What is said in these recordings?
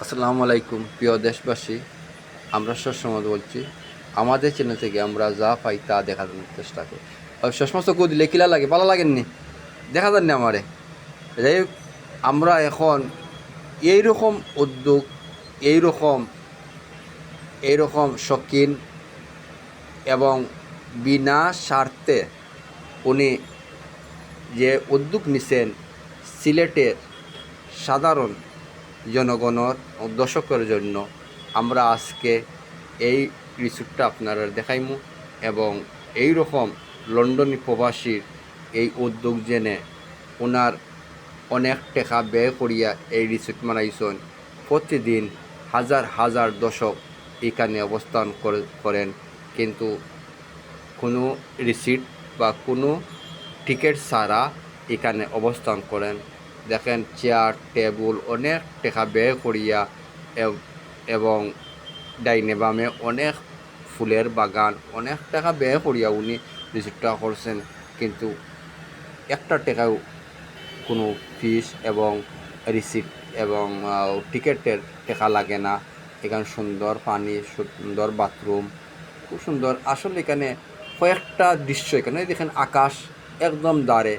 আসসালামু আলাইকুম প্রিয় দেশবাসী। আমরা সবসময় বলছি আমাদের চ্যানেল থেকে আমরা যা পাই তা দেখানোর চেষ্টা করি। আর সবসময় চকু দিলে কিলা লাগে, ভালো লাগেননি, দেখা যাননি আমারে। যাই হোক, আমরা এখন এইরকম উদ্যোগ, এইরকম এইরকম শৌখিন এবং বিনা স্বার্থে উনি যে উদ্যোগ নিছেন সিলেটের সাধারণ জনগণের ও দর্শকের জন্য, আমরা আজকে এই রিসোর্টটা আপনারা দেখাইমু এবং এই রকম লন্ডনী প্রবাসীর এই উদ্যোগ জেনে ওনার অনেক টাকা ব্যয় করিয়া এই রিসোর্ট বানাইছেন। প্রতিদিন হাজার হাজার দর্শক এখানে অবস্থান করেন, কিন্তু কোনো রিসিট বা কোনো টিকিট ছাড়া এখানে অবস্থান করেন। দেখেন চেয়ার টেবিল অনেক টাকা ব্যয় করিয়া এবং ডাইনে বামে অনেক ফুলের বাগান অনেক টাকা ব্যয় করিয়া উনি রিসিটটা করছেন, কিন্তু একটা টাকাও কোনো ফিস এবং রিসিট এবং টিকিটের টাকা লাগে না। এখানে সুন্দর পানি, সুন্দর বাথরুম, খুব সুন্দর। আসলে এখানে কয়েকটা দৃশ্য, এখানে দেখেন আকাশ একদম দাঁড়ে,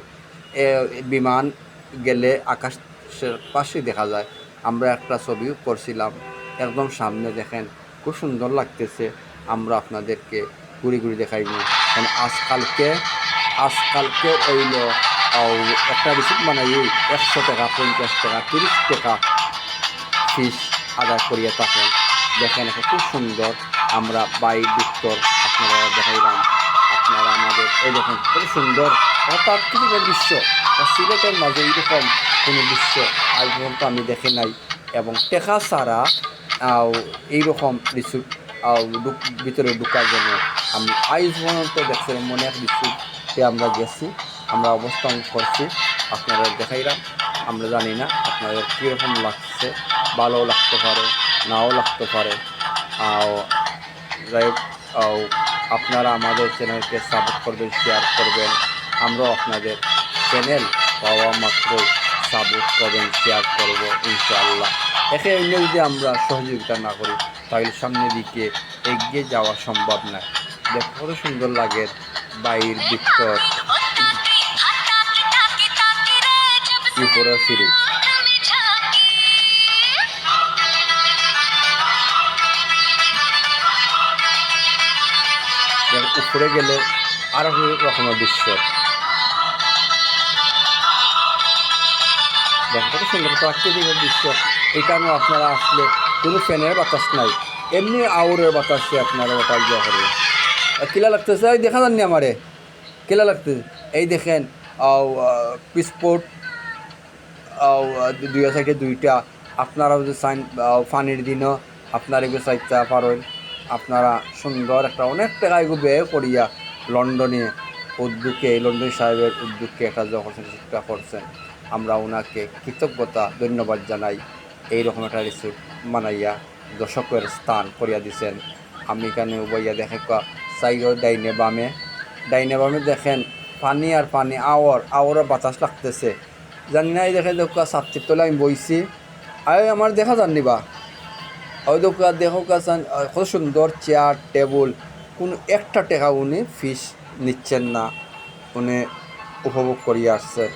বিমান গেলে আকাশের পাশে দেখা যায়। আমরা একটা ছবিও করছিলাম, একদম সামনে দেখেন, খুব সুন্দর লাগতেছে। আমরা আপনাদেরকে ঘুরে ঘুরে দেখাইব। কারণ আজকালকে হইল একটা রিসিপ্ট বানাই 100 টাকা, 50 টাকা, 30 টাকা ফিস আদায় করিয়া থাকেন। দেখেন এটা খুব সুন্দর। আমরা বাইর ভিতর আপনারা দেখাইলাম, আপনারা আমাদের এই দেখেন খুব সুন্দর প্রাকৃতিক দৃশ্য। সিলেটের মাঝে এইরকম কোনো দৃশ্য আজ পর্যন্ত আমি দেখে নাই। এবং টেকা ছাড়া এইরকম রিসোর্ট ভিতরে ঢুকার জন্য আমি আজ পর্যন্ত দেখছিলাম অনেক রিসোর্টে আমরা গেছি, আমরা অবস্থান করছি, আপনারা দেখাইলাম। আমরা জানি না আপনাদের কীরকম লাগছে, ভালো লাগতে পারে, নাও লাগতে পারে। যাই হোক, আপনারা আমাদের চ্যানেলকে সাপোর্ট করবেন, শেয়ার করবেন। আমরাও আপনাদের চ্যানেল পাওয়া মাত্র সাপোর্ট করবেন, শেয়ার করব ইনশাআল্লাহ। একে অন্য যদি আমরা সহযোগিতা না করি তাহলে সামনের দিকে এগিয়ে যাওয়া সম্ভব নয়। দেখতে কত সুন্দর লাগে বাইর ভিতর উপরে ফিরে। উপরে গেলে আরো রকমের দৃশ্য দেখেন, কত সুন্দর প্রাকৃতিক দৃশ্য। এখানেও আপনারা আসলে কোনো ফ্যানের বাতাস নাই, এমনি আউরের বাতাসে আপনারা ওটা ইয়ে করবেন। কিলা লাগতেছে, ওই দেখা যাননি আমারে কিলা লাগতেছে। এই দেখেন পিসপোর্ট দুই সাইডে দুইটা। আপনারা যদি চান পানির দিনও আপনারা এগুলো চাইতে পারেন। আপনারা সুন্দর একটা অনেক টাকা এগুলো ব্যয় করিয়া লন্ডনে উদ্যোগে, লন্ডন সাহেবের উদ্যোগকে একটা যখন চেষ্টা করছেন, আমরা ওনাকে কৃতজ্ঞতা ধন্যবাদ জানাই। এইরকম একটা রিসোর্ট বানাইয়া দর্শকের স্থান করিয়া দিছেন। আমি এখানে বইয়া দেখে সাইডও ডাইনে বামে দেখেন পানি আর পানি, আওয়ার বাতাস লাগতেছে। জানি না, এই দেখে দেখা ছাত্রীর তলে আমি বইছি, আমার দেখা যাননি বা ওই দেখো কত সুন্দর চেয়ার টেবিল, কোনো একটা টাকা উনি ফিস নিচ্ছেন না, উনি উপভোগ করিয়া আসছেন।